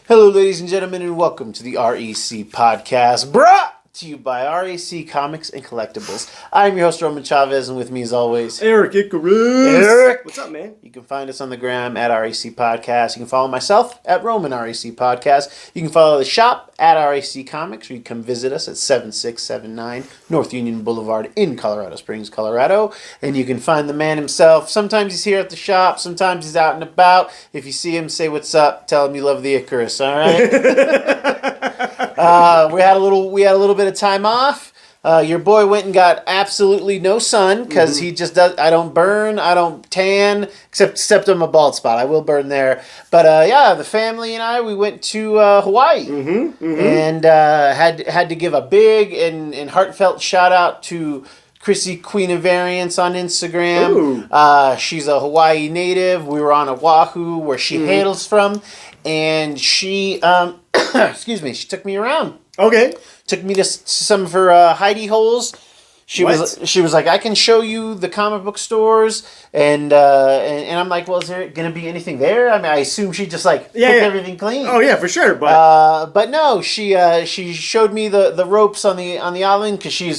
Hello, ladies and gentlemen, and welcome to the REC podcast, brought to you by REC Comics and Collectibles. I'm your host, Roman Chavez, and with me, as always, Erik. Eric. What's up, man? You can find us on the gram at REC Podcast. You can follow myself at Roman REC Podcast. You can follow the shop at REC Comics, or you can come visit us at 7679 North Union Boulevard in Colorado Springs, Colorado. And you can find the man himself. Sometimes he's here at the shop. Sometimes he's out and about. If you see him, say what's up. Tell him you love the Icarus. All right. We had a little bit of time off. Your boy went and got absolutely no sun because he just does. I don't burn, I don't tan, except on my bald spot. I will burn there. But the family and I, we went to Hawaii and had to give a big and heartfelt shout out to Chrissy, Queen of Variants, on Instagram. She's a Hawaii native. We were on Oahu, where she hails from, and she she took me around. Okay. Took me to some of her hidey holes. She was like, I can show you the comic book stores, and I'm like, well, is there gonna be anything there? I mean, I assume she just took everything clean. Oh yeah, for sure. But no, she showed me the ropes on the island because she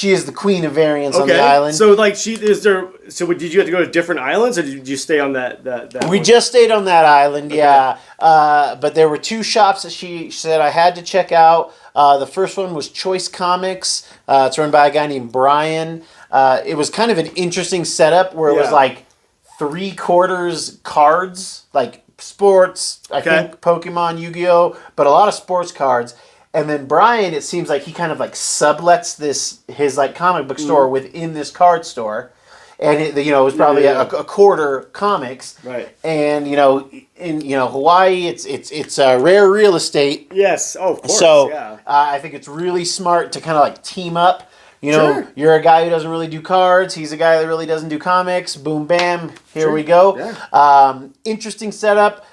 is the queen of variants on the island. So did you have to go to different islands, or did you stay on that We just stayed on that island, yeah. But there were two shops that she said I had to check out. The first one was Choice Comics. It's run by a guy named Brian. It was kind of an interesting setup where it was like 3/4 cards, like sports, I think Pokemon, Yu-Gi-Oh, but a lot of sports cards. And then Brian, it seems like he kind of sublets his comic book store within this card store. And it was probably a quarter comics, right? And in Hawaii, it's rare real estate. Yes, of course. So I think it's really smart to kind of team up. You're a guy who doesn't really do cards. He's a guy that really doesn't do comics. Boom, bam, here we go. Yeah. Interesting setup.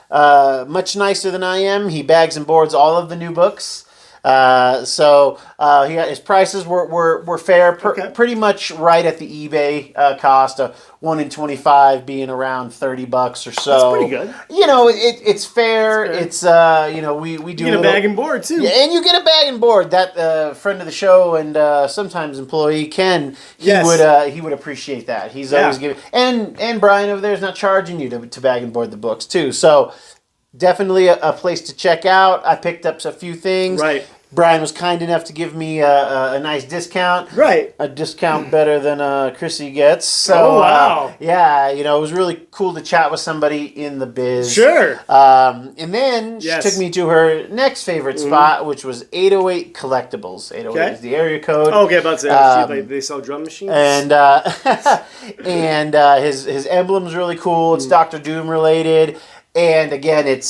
Much nicer than I am. He bags and boards all of the new books. His prices were fair, pretty much right at the eBay cost. 1 in 25 being around $30 or so. That's pretty good. It's fair. It's we do. You get a bag and board too. Yeah, and you get a bag and board. That friend of the show and sometimes employee Ken, he would appreciate that. He's always giving, and Brian over there is not charging you to bag and board the books too. So. Definitely a place to check out. I picked up a few things. Right. Brian was kind enough to give me a nice discount. Right. A discount better than Chrissy gets. So, wow. It was really cool to chat with somebody in the biz. Sure. And then she took me to her next favorite spot, which was 808 Collectibles. 808 is the area code. Okay, about to say, they sell drum machines? And his emblem's really cool. It's Dr. Doom related. And again,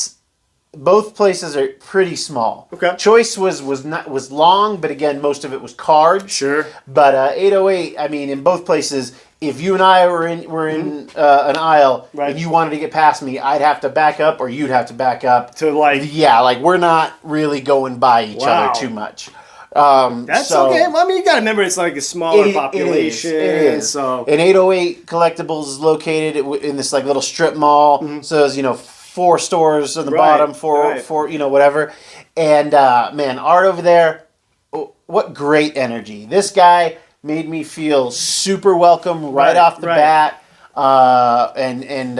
both places are pretty small. Okay. Choice was long, but again, most of it was cards. Sure. But 808, I mean, in both places, if you and I were in an aisle and you wanted to get past me, I'd have to back up, or you'd have to back up. We're not really going by each other too much. That's okay. Well, I mean, you gotta remember it's a smaller population. It is. So, and 808 Collectibles is located in this little strip mall. So there's 4 stores on the bottom, four whatever. And man, art over there, what great energy! This guy made me feel super welcome right off the bat. And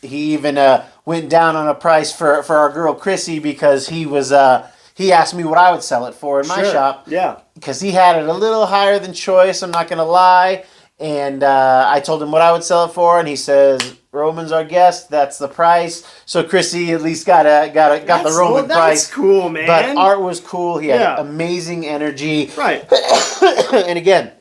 he even went down on a price for our girl Chrissy because he asked me what I would sell it for in my shop. Yeah. Because he had it a little higher than Choice, I'm not going to lie. And I told him what I would sell it for, and he says, Roman's our guest, that's the price. So Chrissy at least got the Roman price. That's cool, man. But art was cool. He had amazing energy. Right. And again,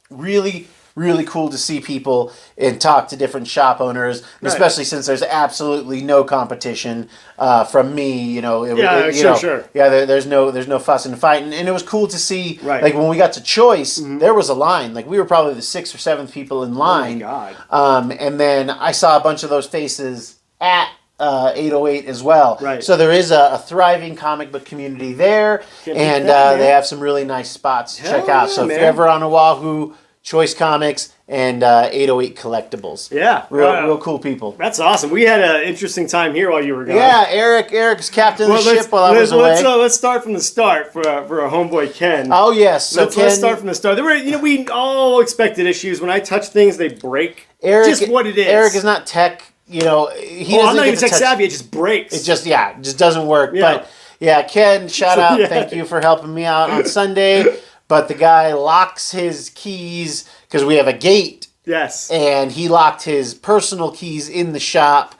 really, really cool to see people and talk to different shop owners, especially since there's absolutely no competition from me. Sure. Yeah, there's no fuss and fighting, and it was cool to see. Like when we got to Choice, there was a line. Like we were probably the 6th or 7th people in line. Oh my God. And then I saw a bunch of those faces at 808 as well. Right. So there is a thriving comic book community there, and they have some really nice spots to check out. So if you're ever on Oahu, Choice Comics, and 808 Collectibles. Yeah. Real cool people. That's awesome. We had an interesting time here while you were gone. Yeah, Eric's captain of the ship while I was away. Let's start from the start for our homeboy Ken. Oh yes, so let's start from the start. There were, we all expected issues. When I touch things, they break. Just what it is. Eric is not tech. He doesn't. I'm not even tech savvy. It just breaks. It just doesn't work. Yeah. But yeah, Ken, shout out. Yeah. Thank you for helping me out on Sunday. But the guy locks his keys because we have a gate. Yes. And he locked his personal keys in the shop,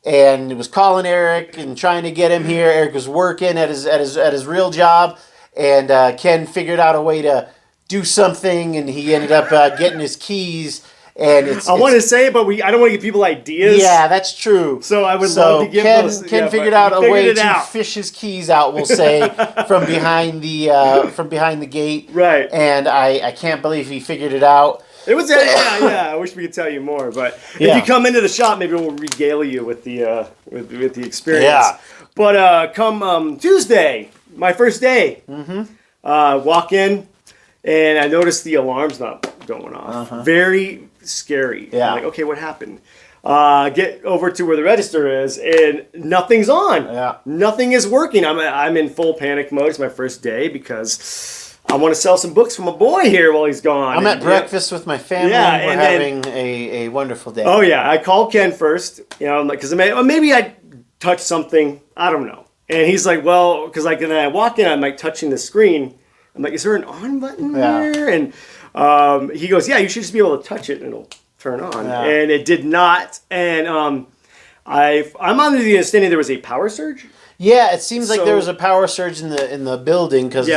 and was calling Eric and trying to get him here. Eric was working at his real job, and Ken figured out a way to do something, and he ended up getting his keys. And I want to say it, but I don't want to give people ideas. Yeah, that's true. So I would love to give those. Ken figured out a way to fish his keys out. We'll say from behind the gate. Right. And I can't believe he figured it out. It was I wish we could tell you more, but if you come into the shop, maybe we'll regale you with the experience. Yeah. But come Tuesday, my first day, walk in, and I noticed the alarm's not going off. Very scary. Yeah. I'm like, okay, what happened? Get over to where the register is, and nothing's on. Yeah. Nothing is working. I'm in full panic mode. It's my first day because I want to sell some books for my boy here while he's gone. I'm at breakfast with my family. Yeah, We're having a wonderful day. Oh yeah, I called Ken first. Because maybe I touched something. I don't know. And he's like, well, because when I walk in, I'm like touching the screen. I'm like, is there an on button there? And he goes, yeah, you should just be able to touch it and it'll turn on. Yeah. And it did not. And I'm under the understanding there was a power surge. Yeah, it seems like there was a power surge in the building because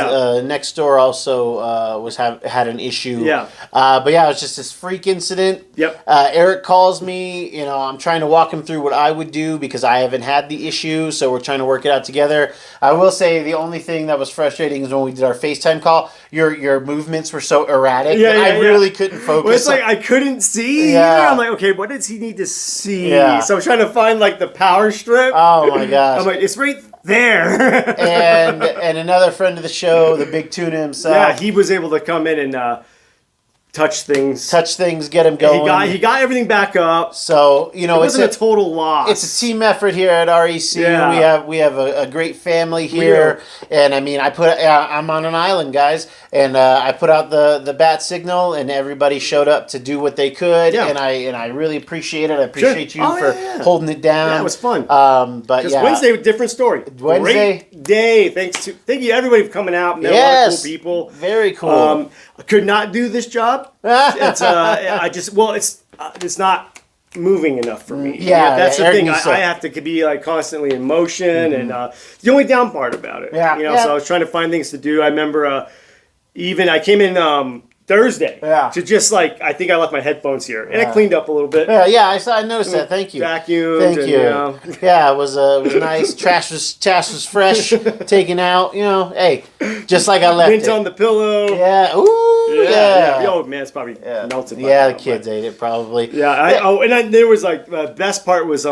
next door also had an issue. Yeah. But yeah, it was just this freak incident. Yep. Eric calls me. I'm trying to walk him through what I would do because I haven't had the issue, so we're trying to work it out together. I will say the only thing that was frustrating is when we did our FaceTime call, your movements were so erratic that I really couldn't focus. Well, it's like I couldn't see. Yeah. I'm like, okay, what does he need to see? Yeah. So I'm trying to find the power strip. Oh my gosh. I'm like, it's right there. and another friend of the show, the Big Tuna himself. Yeah, he was able to come in and touch things, get him going. He got everything back up. So it wasn't a total loss. It's a team effort here at REC. Yeah. We have a great family here, and I mean, I'm on an island, guys, and I put out the bat signal, and everybody showed up to do what they could, and I really appreciate it. I appreciate you for holding it down. Yeah, it was fun. But Wednesday, different story. Wednesday, great day. Thank you everybody for coming out. Met a lot of cool people. Very cool. I could not do this job. It's not moving enough for me. Yeah, that's the thing. I have to be constantly in motion, and the only down part about it. Yeah, So I was trying to find things to do. I remember I came in Thursday to just I think I left my headphones here, and I cleaned up a little bit. Yeah, I noticed that. Thank you. Vacuumed. Thank you. Yeah, it was nice. Trash was fresh, taken out. Hey, just like I left Mint it. on the pillow. Yeah. Ooh. Yeah. Oh man, it's probably melted. Yeah, the kids ate it probably. Yeah. There was the best part was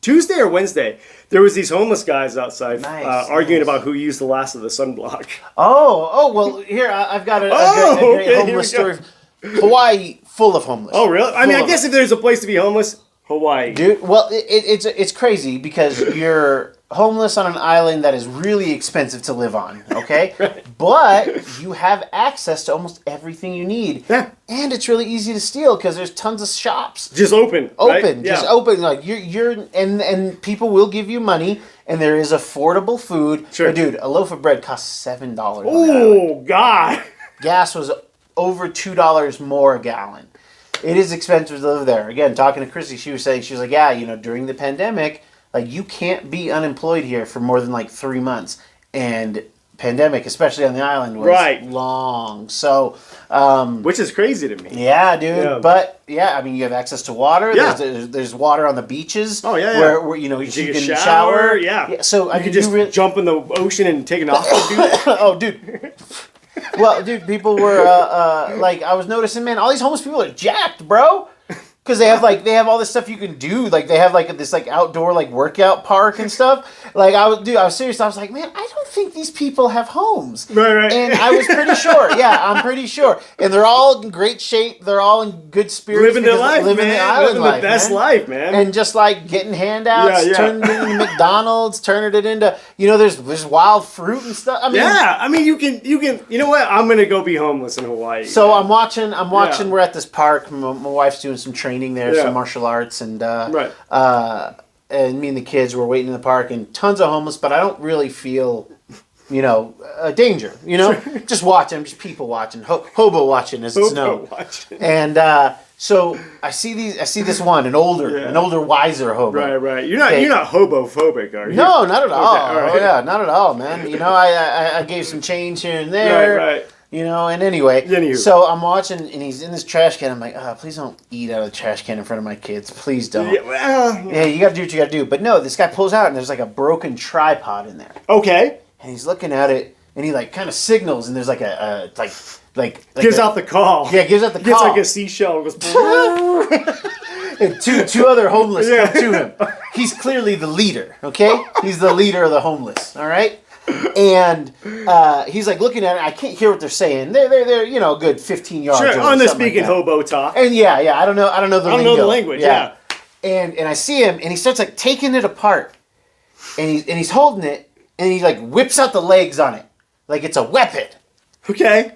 Tuesday or Wednesday. There was these homeless guys outside arguing about who used the last of the sunblock. Oh, well, here, I've got a great homeless story. Hawaii, full of homeless. Oh, really? I mean, I guess if there's a place to be homeless, Hawaii. Dude, well, it's crazy because you're homeless on an island that is really expensive to live on, okay? Right. But you have access to almost everything you need. Yeah. And it's really easy to steal because there's tons of shops. Just open. Right? Just open. And people will give you money, and there is affordable food. Sure. But dude, a loaf of bread costs $7. Oh, God. Gas was over $2 more a gallon. It is expensive to live there. Again, talking to Chrissy, she was like, yeah, during the pandemic, you can't be unemployed here for more than 3 months. And pandemic, especially on the island, was long. So, which is crazy to me. Yeah, dude. Yeah. But I mean, you have access to water. Yeah. There's water on the beaches. Oh yeah. Where you can shower. Yeah. So you can just jump in the ocean and take an off. Oh, dude. Well, dude, people were I was noticing, man, all these homeless people are jacked, bro. Because they have all this stuff you can do. Like they have like this like outdoor like workout park and stuff. Like I was serious. I was like, man, I don't think these people have homes. Right. And I was pretty sure. Yeah, I'm pretty sure. And they're all in great shape. They're all in good spirits. Living their life, living man. the island Living life, the best man. life, man. And just like getting handouts, turning it into McDonald's, turning it into there's wild fruit and stuff. I mean, yeah, I mean you can. You know what? I'm gonna go be homeless in Hawaii. So I'm watching. We're at this park. My wife's doing some training there, some martial arts, and and me and the kids were waiting in the park, and tons of homeless. But I don't really feel, a danger. Just watching. I'm just people watching, hobo watching, as it's known. And so I see this one, an older, wiser hobo. Right. You're not hobo-phobic, are you? No, not at all. Okay, all right. Oh yeah, not at all, man. I gave some change here and there. Right. And anyway, Anywho. So I'm watching, and he's in this trash can. I'm like, please don't eat out of the trash can in front of my kids. Please don't. Yeah, you gotta do what you gotta do. But no, this guy pulls out, and there's like a broken tripod in there. Okay. And he's looking at it, and he like kind of signals, and there's like a gives out the call. Yeah, gives out the call. Gets like a seashell and goes. And two other homeless come to him. He's clearly the leader. Okay, he's the leader of the homeless. All right. And he's like looking at it. I can't hear what they're saying. They're a good 15 yards. Sure, away, they're speaking hobo talk. And I don't know the lingo. I don't know the language. Yeah. And I see him, and he starts like taking it apart, and he's holding it, and he like whips out the legs on it like it's a weapon. Okay.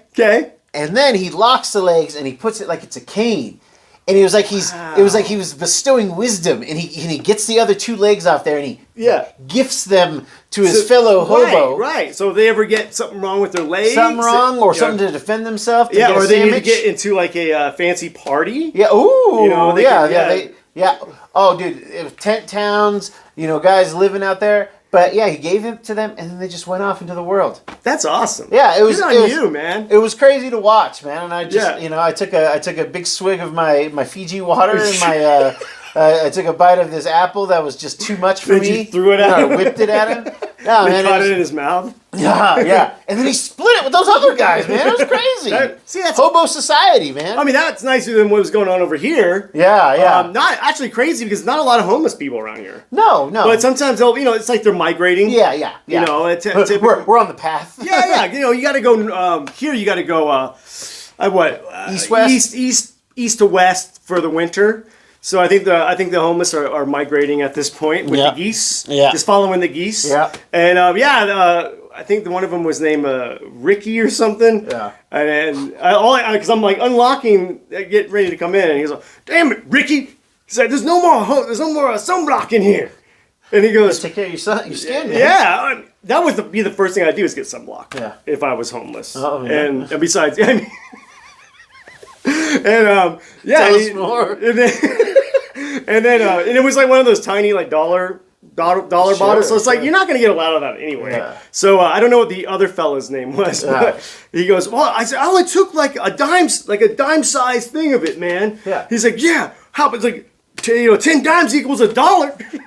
And then he locks the legs, and he puts it like it's a cane. And it was like he was bestowing wisdom, and he gets the other two legs off there, and he gifts them to his fellow hobo. Right. So if they ever get something wrong with their legs, something something to defend themselves. Or they need to get into like a fancy party. Yeah. Ooh. Oh, dude, it was tent towns. Guys living out there. But yeah, he gave it to them, and then they just went off into the world. That's awesome. Yeah, it was. Good on you, man. It was crazy to watch, man. And I just, I took a big swig of my Fiji water, and I took a bite of this apple that was just too much for me. You threw it at him. I whipped it at him. No, man, caught it in his mouth. Yeah. And then he split it with those other guys, man. It was crazy. That's Hobo society, man. I mean, that's nicer than what was going on over here. Yeah. Not actually crazy because not a lot of homeless people around here. No. But sometimes they'll, it's like they're migrating. Yeah. We're on the path. Yeah. You got to go here. You got to go east to west for the winter. So I think the homeless are migrating at this point with the geese. Yeah. Just following the geese. Yeah. And I think one of them was named Ricky or something. Yeah. And because I'm like unlocking, get ready to come in, and he's like, "Damn it, Ricky!" He's like, "There's no more sunblock in here." And he goes, "Take care of your skin, man." Yeah. That would be the first thing I'd do is get sunblock. Yeah. If I was homeless. Oh, yeah. And besides, I mean. Tell us more. And it was like one of those tiny like dollar bottles. So it's like you're not gonna get a lot of that anyway. Yeah. So I don't know what the other fella's name was. But he goes, "Well," I said, "I only took like a dime sized thing of it, man." Yeah. He's like, "Yeah, how? It's like 10 dimes equals $1."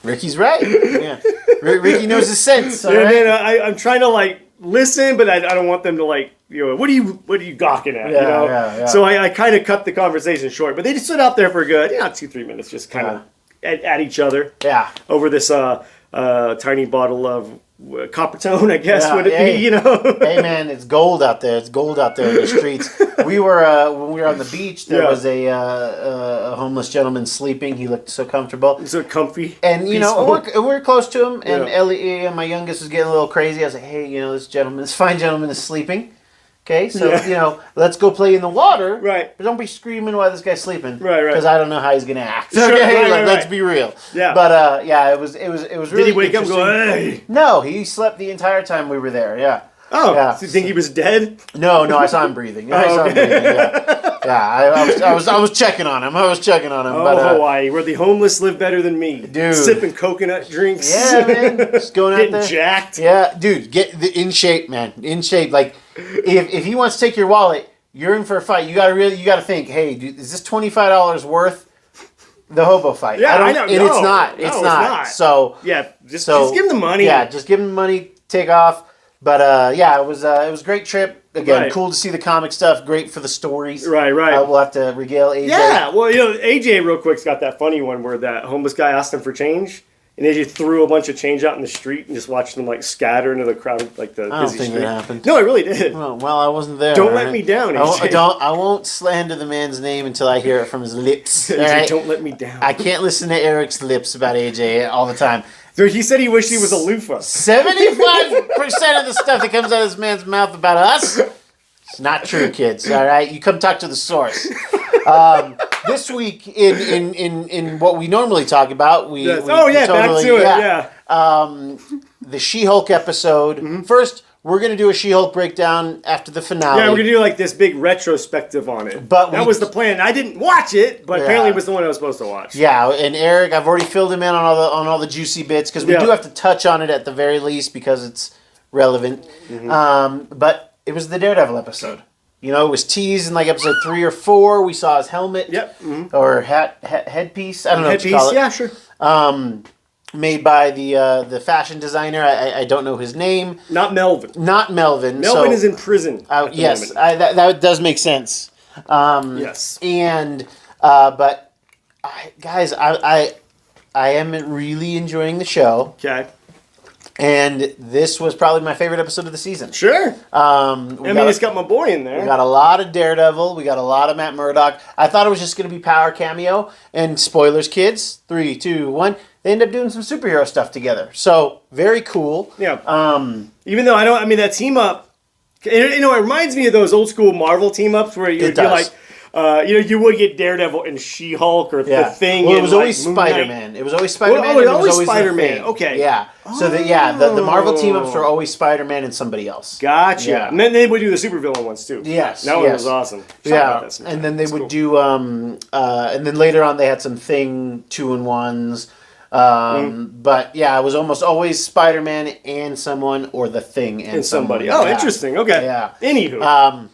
Ricky's right. Yeah. Ricky knows his sense. And then I'm trying to like listen, but I don't want them to like, what are you gawking at? Yeah. So I kind of cut the conversation short, but they just stood out there for a good 2-3 minutes, just kind of at each other. Yeah. Over this tiny bottle of Coppertone, I guess would it be? Hey man, it's gold out there. It's gold out there in the streets. We were when we were on the beach. There was a homeless gentleman sleeping. He looked so comfortable, so comfy, and we're close to him. And Ellie, my youngest, was getting a little crazy. I was like, hey, this fine gentleman is sleeping. Okay, so let's go play in the water. Right. But don't be screaming while this guy's sleeping. Right. Because I don't know how he's gonna act. Sure, okay, right. Let's be real. Yeah. But it was really. Did he wake up and go, hey? No, he slept the entire time we were there. Yeah. Oh, yeah. So you think he was dead? No, I saw him breathing. I was checking on him. Oh, Hawaii, where the homeless live better than me. Dude. Sipping coconut drinks. Yeah, man. Just going out Getting there. jacked. Yeah, dude, get in shape, man. In shape. Like, if he wants to take your wallet, you're in for a fight. You gotta think, hey, dude, is this $25 worth the hobo fight? Yeah, I know. And it's not. It's not. So just give him the money. Yeah, just give him the money, take off. But yeah, it was a great trip. Again, Right. cool to see the comic stuff. Great for the stories. Right. We'll have to regale AJ. Yeah, well, AJ real quick's got that funny one where that homeless guy asked him for change, and AJ threw a bunch of change out in the street and just watched them like scatter into the crowd, like the I don't busy think street. that happened. No, it really did. Well, I wasn't there. Don't let me down, AJ. I won't slander the man's name until I hear it from his lips. AJ, all right? don't let me down. I can't listen to Eric's lips about AJ all the time. So he said he wished he was a loofah. 75% of the stuff that comes out of this man's mouth about us, it's not true, kids. All right, you come talk to the source. This week, in what we normally talk about, we Yes. we Back totally, to it. Yeah. The She-Hulk episode. First, we're gonna do a She-Hulk breakdown after the finale. Yeah, we're gonna do like this big retrospective on it. But that was the plan. I didn't watch it, but apparently it was the one I was supposed to watch. Yeah, and Eric, I've already filled him in on all the juicy bits because we do have to touch on it at the very least because it's relevant. But it was the Daredevil episode. You know, it was teased in like episode 3 or 4. We saw his helmet. Yep. Or headpiece. I don't know what you call it. Yeah, sure. Made by the fashion designer. I don't know his name. Not Melvin. Melvin is in prison. Yes, that does make sense. Yes. And but guys, I am really enjoying the show. Okay. And this was probably my favorite episode of the season. Sure. It's got my boy in there. We got a lot of Daredevil. We got a lot of Matt Murdock. I thought it was just going to be Power cameo. And spoilers, kids. 3, 2, 1. They end up doing some superhero stuff together. So, very cool. Yeah. Even though that team up, it reminds me of those old school Marvel team ups where you'd be like, you would get Daredevil and She-Hulk or the Thing. Well, it was always Spider-Man. It was always Spider-Man. It was always Spider-Man. Okay. Yeah. So the Marvel team-ups were always Spider-Man and somebody else. Gotcha. Yeah. And then they would do the supervillain ones too. Yes. That one was awesome. And then they would do and then later on they had some Thing 2-in-1s. But yeah, it was almost always Spider-Man and someone or the Thing and somebody. Oh, interesting. Okay. Yeah. Anywho.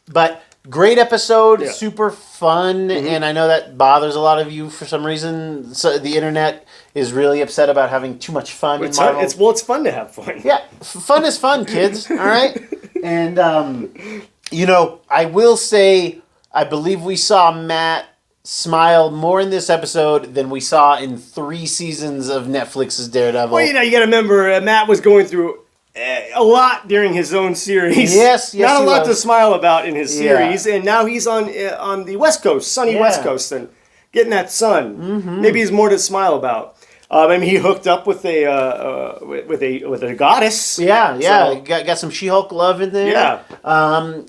But great episode, super fun, and I know that bothers a lot of you for some reason. So the internet is really upset about having too much fun in Marvel. It's fun to have fun. Yeah, fun is fun, kids. All right, and I will say I believe we saw Matt smile more in this episode than we saw in 3 seasons of Netflix's Daredevil. Well, you got to remember Matt was going through a lot during his own series. Yes, not a lot to smile about in his series, and now he's on the West Coast, sunny West Coast, and getting that sun. Mm-hmm. Maybe he's more to smile about. He hooked up with a goddess. Yeah, so, got some She-Hulk love in there. Yeah.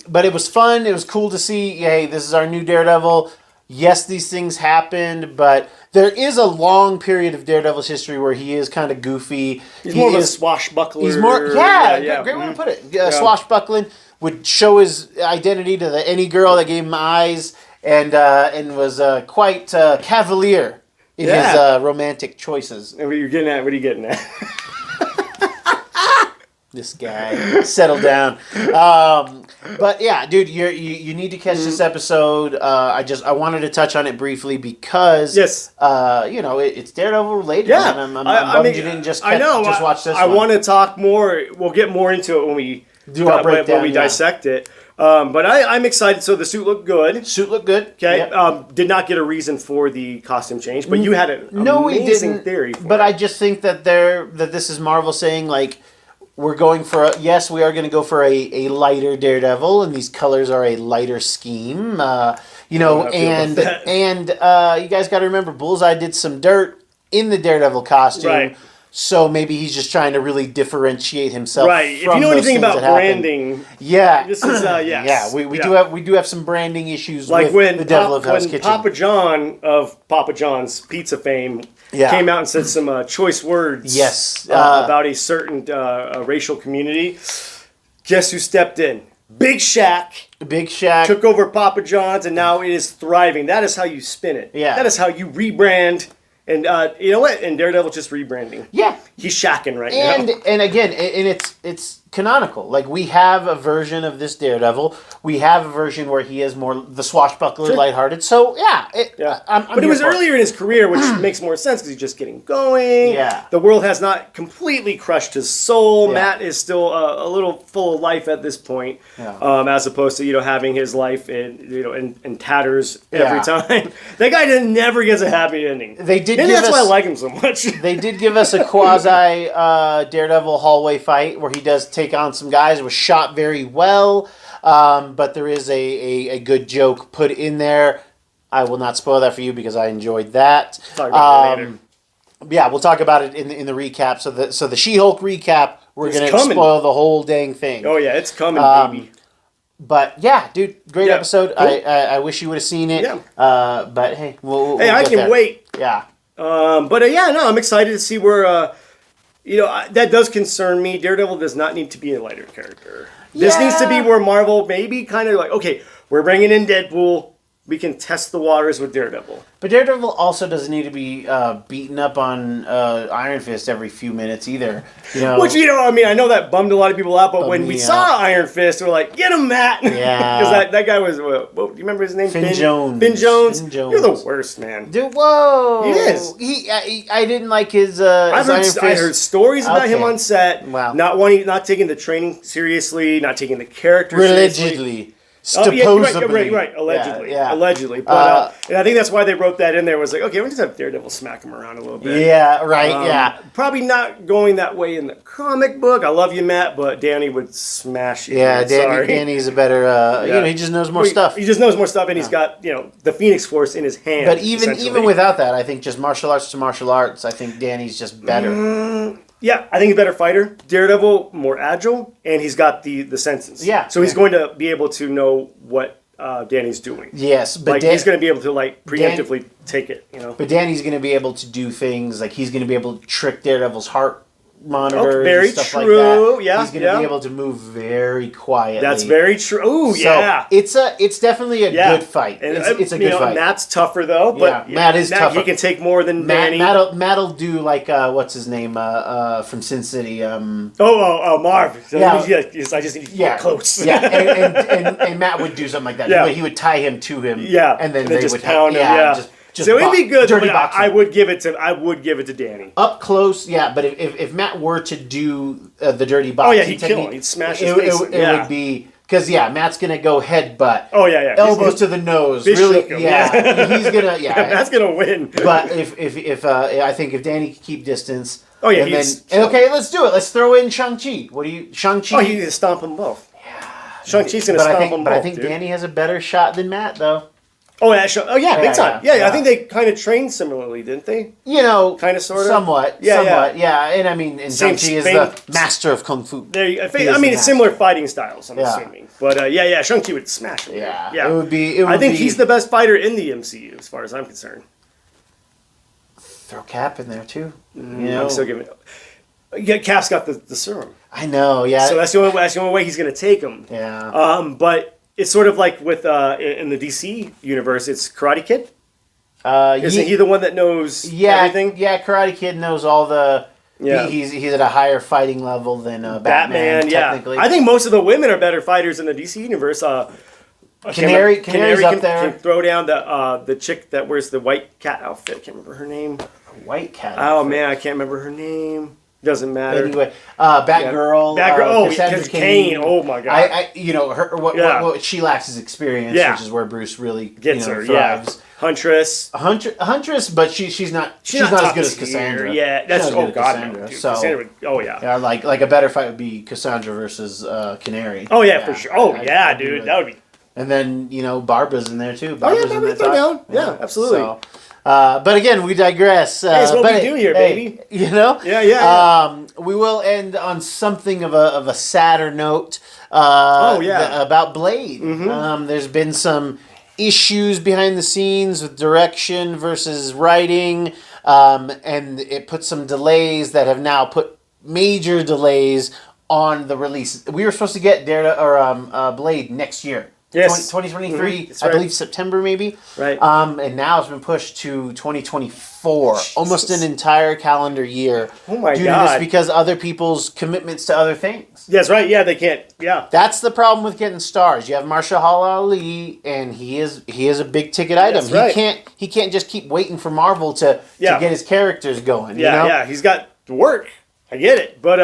But it was fun. It was cool to see. Hey, this is our new Daredevil. Yes, these things happened, but there is a long period of Daredevil's history where he is kind of goofy. He's more of a swashbuckler. He's more, great way to put it. Swashbuckling, would show his identity to any girl that gave him eyes, and was quite cavalier in his romantic choices. And what are you getting at? This guy, settle down. But yeah, dude, you need to catch this episode. I wanted to touch on it briefly because it's Daredevil related. Yeah, and I'm bummed you didn't just watch this. I want to talk more. We'll get more into it when we do our breakdown. When we dissect it. But I'm excited. So the suit looked good. Okay. Yep. Did not get a reason for the costume change, but you had an amazing theory. But I just think that this is Marvel saying like, we're going for we are going to go for a lighter Daredevil, and these colors are a lighter scheme. And you guys got to remember, Bullseye did some dirt in the Daredevil costume. Right. So maybe he's just trying to really differentiate himself. Right. If you know anything about branding, this is yes. We do have some branding issues like with when the Devil of Hell's Kitchen. Papa John of Papa John's pizza fame came out and said some choice words about a certain racial community. Guess who stepped in? Big Shaq took over Papa John's, and now it is thriving. That is how you spin it. Yeah. That is how you rebrand. And you know what? And Daredevil just rebranding. Yeah. He's shacking right now. And again, it's canonical. Like, we have a version of this Daredevil. We have a version where he is more the swashbuckler, lighthearted. So, yeah. But it was earlier in his career, which makes more sense because he's just getting going. Yeah. The world has not completely crushed his soul. Yeah. Matt is still a little full of life at this point, as opposed to, having his life in tatters every time. That guy never gets a happy ending. Maybe that's why I like him so much. They did give us a quasi Daredevil hallway fight where he does take on some guys. It was shot very well, but there is a good joke put in there. I will not spoil that for you because I enjoyed that. Talk about it later. Yeah, we'll talk about it in the recap. So the She-Hulk recap, we're going to spoil the whole dang thing. Oh yeah, it's coming, baby. But yeah, dude, great episode. Cool. I wish you would have seen it. Yeah. But hey, we'll I can wait. Yeah. I'm excited to see where. That does concern me. Daredevil does not need to be a lighter character. This needs to be where Marvel maybe kind of like, okay, we're bringing in Deadpool. We can test the waters with Daredevil. But Daredevil also doesn't need to be beaten up on Iron Fist every few minutes either. Which, I know that bummed a lot of people out, but when we saw Iron Fist, we're like, get him, Matt! Yeah. Because that guy was, do you remember his name? Finn Jones. Finn Jones. You're the worst, man. Dude, whoa! He is. I didn't like his Iron Fist. I heard stories about him on set. Wow. Not taking the training seriously, not taking the character seriously. Religiously. Supposedly. Right. Allegedly. But and I think that's why they wrote that in there, was like, okay, we'll just have Daredevil smack him around a little bit. Yeah, right, Probably not going that way in the comic book. I love you, Matt, but Danny would smash you. Yeah, Danny's a better, he just knows more stuff. He just knows more stuff, and he's got, the Phoenix Force in his hand. But even without that, I think just martial arts to martial arts, I think Danny's just better. Yeah, I think he's a better fighter. Daredevil, more agile, and he's got the senses. Yeah. So he's going to be able to know what Danny's doing. Yes, but he's going to be able to preemptively take it. But Danny's going to be able to do things like he's going to be able to trick Daredevil's heart monitor very and stuff true. like that. Yeah, he's going to be able to move very quietly. That's very true. Ooh, yeah. It's definitely a good fight. It's a good fight. Matt's tougher though, but Matt is tougher. He can take more than Danny. Matt'll do like what's his name from Sin City. Marv. So I just need to get close. Yeah, and Matt would do something like that. Yeah. He would tie him to him. Yeah, and then they just would pound him. Yeah. So it'd be good, but I would give it to Danny. Up close, yeah. But if Matt were to do the dirty boxing he'd kill him. He'd smash his face. It would be because Matt's gonna go headbutt. Oh yeah. Elbows to the nose. Really, he's gonna. Yeah, Matt's gonna win. But if I think if Danny could keep distance. Oh yeah. Okay, let's do it. Let's throw in Shang-Chi. Shang-Chi? Oh, he needs to stomp them both. Yeah. Shang-Chi's gonna stomp them both. But I think Danny has a better shot than Matt, though. Oh, yeah, big time. Yeah, I think they kind of trained similarly, didn't they? Kind of, sort of? Somewhat. Yeah. And I mean, Shang-Chi is the master of Kung Fu. It's similar fighting styles, I'm assuming. But Shang-Chi would smash him. Yeah. It would be. I think he's the best fighter in the MCU, as far as I'm concerned. Throw Cap in there, too. I'm still giving it. Cap's got the serum. I know, yeah. So that's the only way he's going to take him. Yeah. But it's sort of like with in the DC universe, it's Karate Kid. Isn't he the one that knows everything? Yeah, Karate Kid knows all the. Yeah, he's at a higher fighting level than Batman. Technically, I think most of the women are better fighters in the DC universe. Canary's up there. Can throw down the chick that wears the white cat outfit. I can't remember her name. White cat. Oh man, I can't remember her name. Doesn't matter. Anyway, Batgirl. Cassandra Cain. Oh my god. What she lacks is experience, which is where Bruce really gets her. Thrives. Yeah. Huntress, but she's not as good as Cassandra. Yeah, that's Cassandra. Dude, so Cassandra, like a better fight would be Cassandra versus Canary. Oh yeah, for sure. Oh yeah, dude, that would be. And then Barbara's in there too. Barbara's down. Yeah, absolutely. So, but again, we digress. Hey, it's what we do here, baby. Yeah. We will end on something of a sadder note. About Blade. Mm-hmm. There's been some issues behind the scenes with direction versus writing, and it put some delays that have now put major delays on the release. We were supposed to get Blade next year. Yes. 2023, That's I right. believe September maybe. Right. And now it's been pushed to 2024, almost an entire calendar year. Oh my due God. to this because other people's commitments to other things. Yes, right. Yeah, they can't. Yeah. That's the problem with getting stars. You have Mahershala Ali, and he is a big ticket item. That's right. He can't just keep waiting for Marvel to get his characters going. Yeah, you know? yeah. He's got to work. I get it, but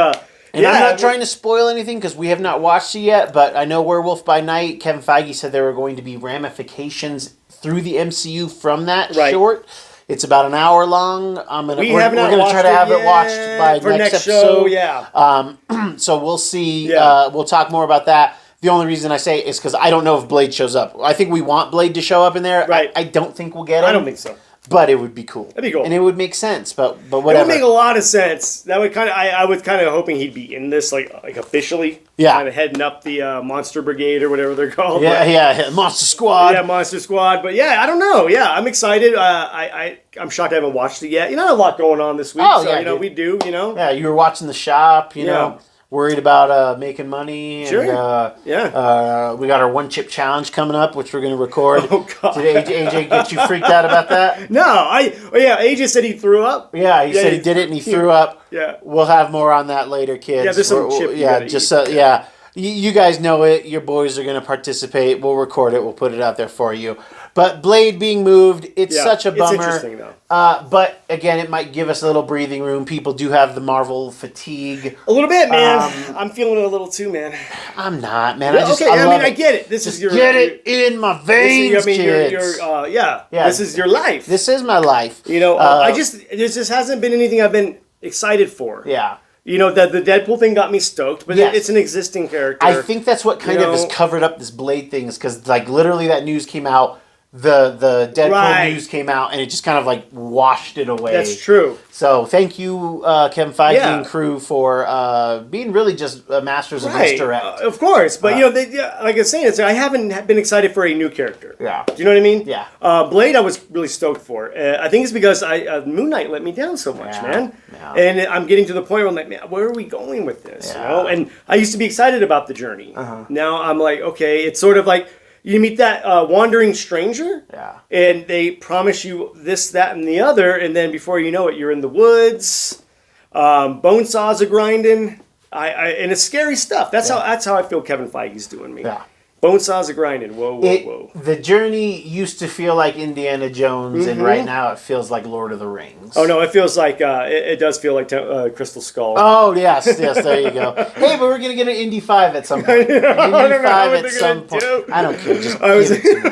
And I'm not trying to spoil anything because we have not watched it yet, but I know Werewolf by Night, Kevin Feige said there were going to be ramifications through the MCU from that short. It's about an hour long. We're gonna try to have it watched by next episode. Show, yeah. So we'll see. Yeah. We'll talk more about that. The only reason I say it is because I don't know if Blade shows up. I think we want Blade to show up in there. Right. I don't think we'll get him. I don't think so. But it would be cool. That'd be cool. And it would make sense, but whatever. It would make a lot of sense. That would kind of, I was kind of hoping he'd be in this, like officially. Yeah. Kind of heading up the Monster Brigade or whatever they're called. Yeah, Monster Squad. Yeah, Monster Squad. But yeah, I don't know. Yeah, I'm excited. I'm shocked I haven't watched it yet. You know, a lot going on this week. Oh, so, yeah, you know, dude. we do, you know. Yeah, you were watching The Shop, you know, worried about making money. Sure. And, we got our one chip challenge coming up, which we're going to record. Oh, God. Did AJ get you freaked out about that? No, AJ said he threw up. Yeah, he said he did it and he threw up. Yeah. We'll have more on that later, kids. Yeah, there's some chip. Yeah, just yeah. You guys know it. Your boys are going to participate. We'll record it. We'll put it out there for you. But Blade being moved, it's such a bummer. It's interesting, though. But, again, it might give us a little breathing room. People do have the Marvel fatigue. A little bit, man. I'm feeling it a little too, man. I'm not, man. Yeah, I get it. This is your... Get it in my veins, kids. This is your life. This is my life. You know, there just hasn't been anything I've been excited for. Yeah. You know, the Deadpool thing got me stoked, but it's an existing character. I think that's what kind of has covered up this Blade thing, is because, like, literally that news came out, the Deadpool news came out, and it just kind of, like, washed it away. That's true. So, thank you, Kevin Feige and crew, for being really just masters of misdirect. Of course, but, you know, like I was saying, I haven't been excited for a new character. Yeah. Do you know what I mean? Yeah. Blade, I was really stoked for. I think it's because Moon Knight let me down so much, man. Yeah. And I'm getting to the point where I'm like, man, where are we going with this? Yeah. You know? And I used to be excited about the journey. Now I'm like, okay, it's sort of like, you meet that wandering stranger, and they promise you this, that, and the other, and then before you know it, you're in the woods. Bone saws are grinding, and it's scary stuff. That's how I feel Kevin Feige's doing me. Yeah. Bone saws are grinding. Whoa. The journey used to feel like Indiana Jones, and right now it feels like Lord of the Rings. Oh no, it feels like it does feel like Crystal Skull. Oh yes, there you go. Hey, but we're gonna get an Indy 5 at some point. Indy 5 at some point. I don't care. Just give it to me.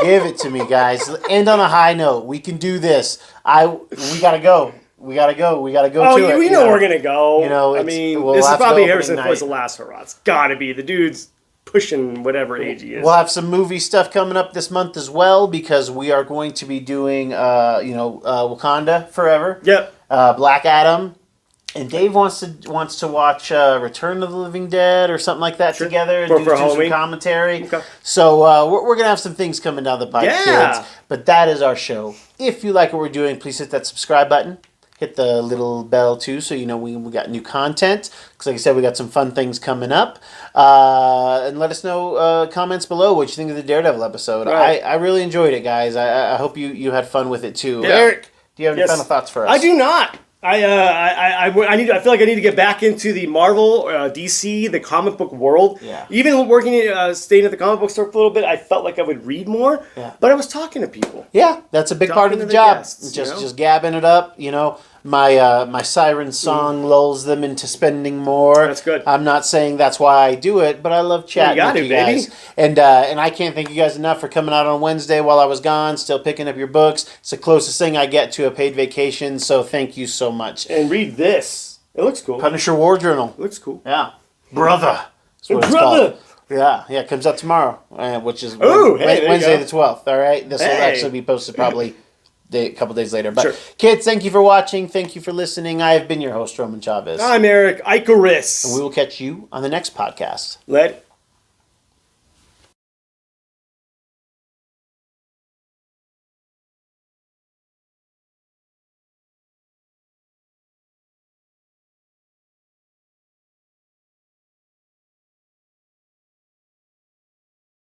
Give it to me, guys. End on a high note. We can do this. We gotta go. We gotta go to it. We know we're gonna go. You know, I mean, this is probably Harrison Ford's last hurrah. It's gotta be. The dude's pushing whatever age he is. We'll have some movie stuff coming up this month as well, because we are going to be doing, Wakanda Forever. Yep. Black Adam. And Dave wants to watch Return of the Living Dead or something like that together and do some commentary. Okay. So we're going to have some things coming down the pipe, kids. But that is our show. If you like what we're doing, please hit that subscribe button. Hit the little bell, too, so you know we got new content. Because, like I said, we got some fun things coming up. And let us know comments below what you think of the Daredevil episode. Right. I really enjoyed it, guys. I hope you had fun with it, too. Yeah. Eric, do you have any final thoughts for us? I do not. I feel like I need to get back into the Marvel, DC, the comic book world. Yeah. Even staying at the comic book store for a little bit, I felt like I would read more. Yeah. But I was talking to people. Yeah, that's a big part of the job. Guests, just gabbing it up, you know. My siren song lulls them into spending more. That's good. I'm not saying that's why I do it, but I love chatting with you guys. Baby. And I can't thank you guys enough for coming out on Wednesday while I was gone, still picking up your books. It's the closest thing I get to a paid vacation, so thank you so much. And read this. It looks cool. Punisher War Journal. It looks cool. Yeah. Brother. That's what it's called. Yeah, it comes out tomorrow, which is Wednesday the 12th, all right? This will actually be posted probably a couple days later. But kids, thank you for watching. Thank you for listening. I have been your host, Roman Chavez. I'm Eric Icarus. And we will catch you on the next podcast. Let